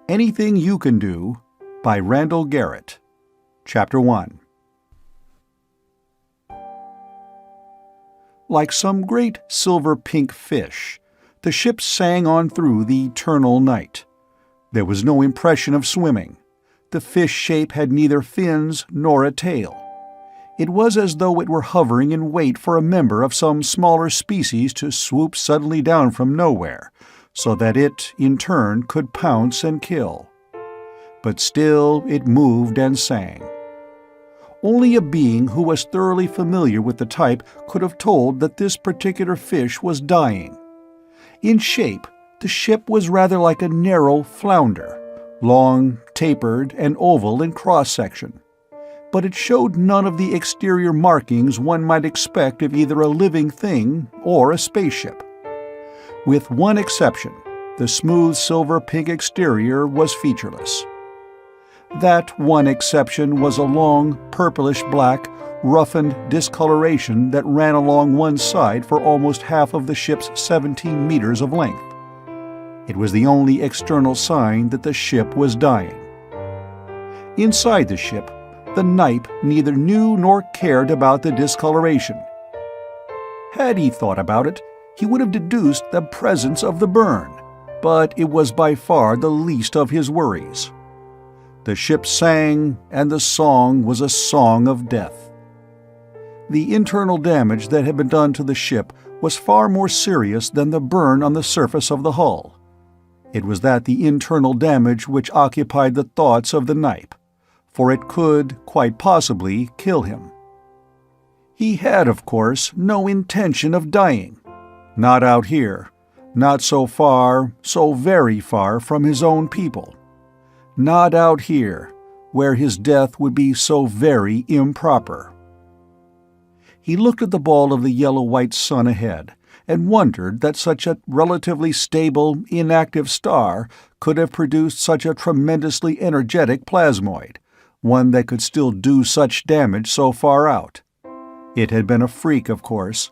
Anything You Can Do by Randall Garrett. Chapter 1. Like some great silver-pink fish, the ship sang on through the eternal night. There was no impression of swimming. The fish shape had neither fins nor a tail. It was as though it were hovering in wait for a member of some smaller species to swoop suddenly down from nowhere, so that it, in turn, could pounce and kill. But still it moved and sang. Only a being who was thoroughly familiar with the type could have told that this particular fish was dying. In shape, the ship was rather like a narrow flounder, long, tapered, and oval in cross-section. But it showed none of the exterior markings one might expect of either a living thing or a spaceship. With one exception, the smooth silver-pink exterior was featureless. That one exception was a long, purplish-black, roughened discoloration that ran along one side for almost half of the ship's 17 meters of length. It was the only external sign that the ship was dying. Inside the ship, the Knipe neither knew nor cared about the discoloration. Had he thought about it, he would have deduced the presence of the burn, but it was by far the least of his worries. The ship sang, and the song was a song of death. The internal damage that had been done to the ship was far more serious than the burn on the surface of the hull. It was that the internal damage which occupied the thoughts of the Knipe, for it could, quite possibly, kill him. He had, of course, no intention of dying. Not out here. Not so far, so very far from his own people. Not out here, where his death would be so very improper. He looked at the ball of the yellow-white sun ahead, and wondered that such a relatively stable, inactive star could have produced such a tremendously energetic plasmoid, one that could still do such damage so far out. It had been a freak, of course.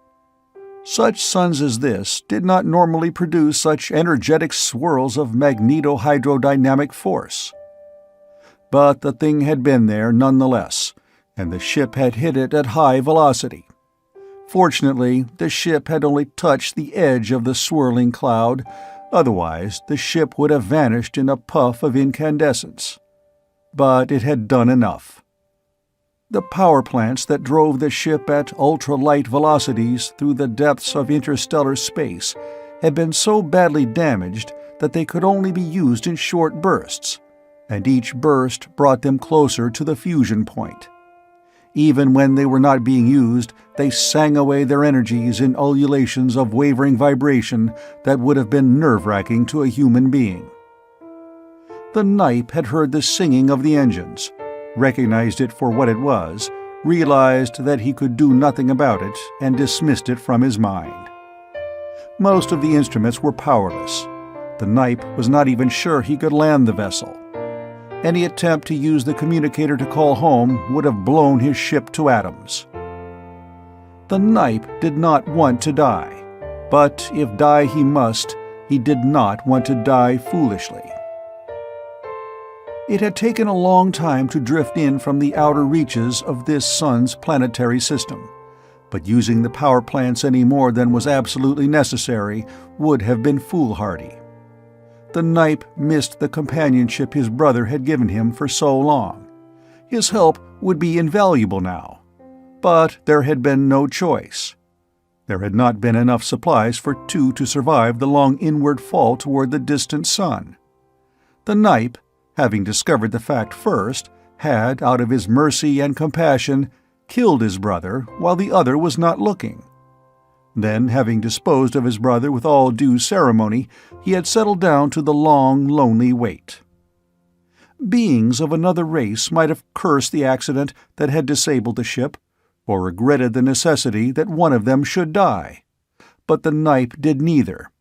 Such suns as this did not normally produce such energetic swirls of magneto-hydrodynamic force. But the thing had been there nonetheless, and the ship had hit it at high velocity. Fortunately, the ship had only touched the edge of the swirling cloud, otherwise the ship would have vanished in a puff of incandescence. But it had done enough. The power plants that drove the ship at ultra-light velocities through the depths of interstellar space had been so badly damaged that they could only be used in short bursts, and each burst brought them closer to the fusion point. Even when they were not being used, they sang away their energies in ululations of wavering vibration that would have been nerve-wracking to a human being. The Knipe had heard the singing of the engines, recognized it for what it was, realized that he could do nothing about it, and dismissed it from his mind. Most of the instruments were powerless. The Knipe was not even sure he could land the vessel. Any attempt to use the communicator to call home would have blown his ship to atoms. The Knipe did not want to die, but if die he must, he did not want to die foolishly. It had taken a long time to drift in from the outer reaches of this sun's planetary system, but using the power plants any more than was absolutely necessary would have been foolhardy. The Knipe missed the companionship his brother had given him for so long. His help would be invaluable now, but there had been no choice. There had not been enough supplies for two to survive the long inward fall toward the distant sun. The Knipe, having discovered the fact first, had, out of his mercy and compassion, killed his brother while the other was not looking. Then, having disposed of his brother with all due ceremony, he had settled down to the long, lonely wait. Beings of another race might have cursed the accident that had disabled the ship, or regretted the necessity that one of them should die. But the Knipe did neither,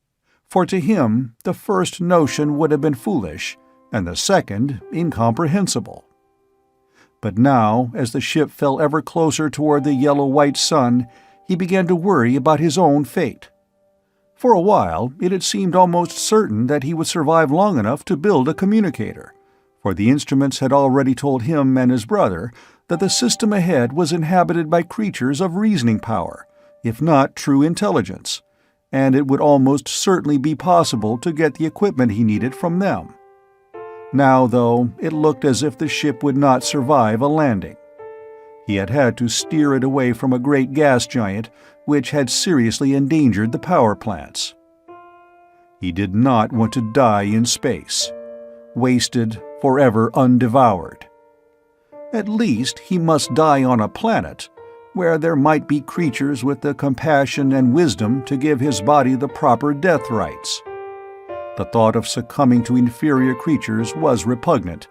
for to him the first notion would have been foolish, and the second incomprehensible. But now, as the ship fell ever closer toward the yellow-white sun, he began to worry about his own fate. For a while, it had seemed almost certain that he would survive long enough to build a communicator, for the instruments had already told him and his brother that the system ahead was inhabited by creatures of reasoning power, if not true intelligence, and it would almost certainly be possible to get the equipment he needed from them. Now, though, it looked as if the ship would not survive a landing. He had had to steer it away from a great gas giant which had seriously endangered the power plants. He did not want to die in space, wasted, forever undevoured. At least he must die on a planet where there might be creatures with the compassion and wisdom to give his body the proper death rites. The thought of succumbing to inferior creatures was repugnant,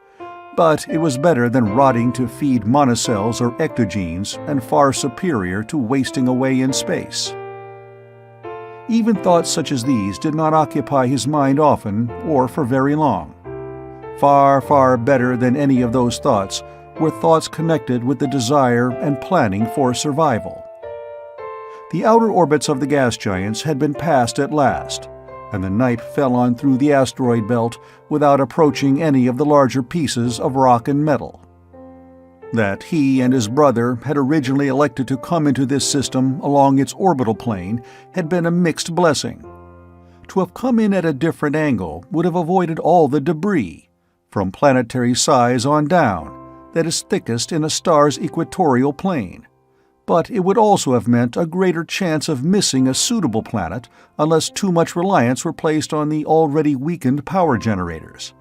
but it was better than rotting to feed monocells or ectogenes, and far superior to wasting away in space. Even thoughts such as these did not occupy his mind often or for very long. Far, far better than any of those thoughts were thoughts connected with the desire and planning for survival. The outer orbits of the gas giants had been passed at last, and the knife fell on through the asteroid belt without approaching any of the larger pieces of rock and metal. That he and his brother had originally elected to come into this system along its orbital plane had been a mixed blessing. To have come in at a different angle would have avoided all the debris, from planetary size on down, that is thickest in a star's equatorial plane. But it would also have meant a greater chance of missing a suitable planet unless too much reliance were placed on the already weakened power generators.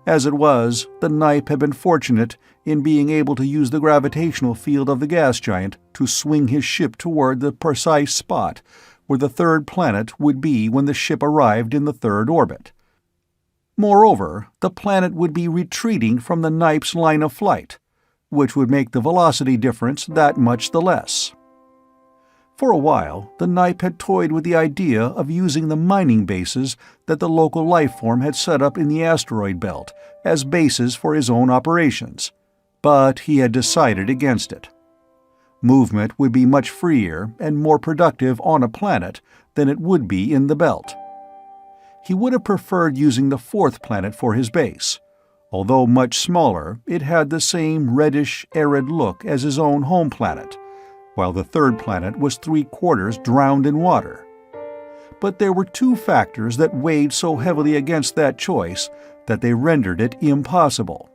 As it was, the knife had been fortunate in being able to use the gravitational field of the gas giant to swing his ship toward the precise spot where the third planet would be when the ship arrived in the third orbit. Moreover, the planet would be retreating from the knife's line of flight, which would make the velocity difference that much the less. For a while, the knife had toyed with the idea of using the mining bases that the local life form had set up in the asteroid belt as bases for his own operations, but he had decided against it. Movement would be much freer and more productive on a planet than it would be in the belt. He would have preferred using the fourth planet for his base. Although much smaller, it had the same reddish, arid look as his own home planet, while the third planet was 3/4 drowned in water. But there were two factors that weighed so heavily against that choice that they rendered it impossible.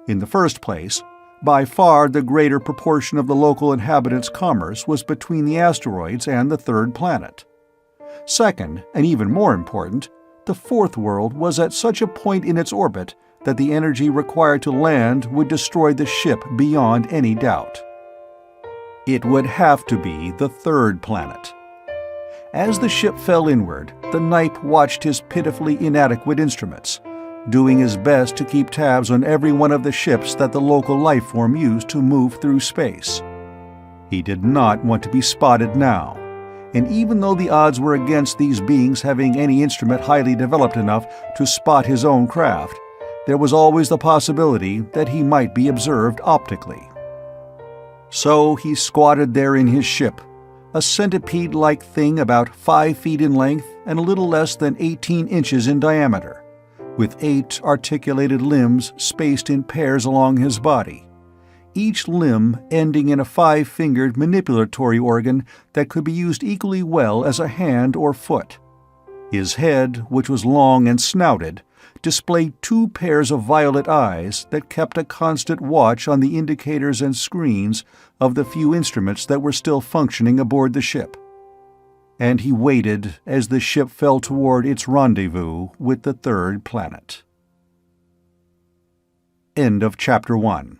In the first place, by far the greater proportion of the local inhabitants' commerce was between the asteroids and the third planet. Second, and even more important, the fourth world was at such a point in its orbit that the energy required to land would destroy the ship beyond any doubt. It would have to be the third planet. As the ship fell inward, the knight watched his pitifully inadequate instruments, doing his best to keep tabs on every one of the ships that the local life form used to move through space. He did not want to be spotted now, and even though the odds were against these beings having any instrument highly developed enough to spot his own craft, there was always the possibility that he might be observed optically. So he squatted there in his ship, a centipede-like thing about 5 feet in length and a little less than 18 inches in diameter, with 8 articulated limbs spaced in pairs along his body, each limb ending in a 5-fingered manipulatory organ that could be used equally well as a hand or foot. His head, which was long and snouted, displayed 2 pairs of violet eyes that kept a constant watch on the indicators and screens of the few instruments that were still functioning aboard the ship. And he waited as the ship fell toward its rendezvous with the third planet. End of Chapter 1.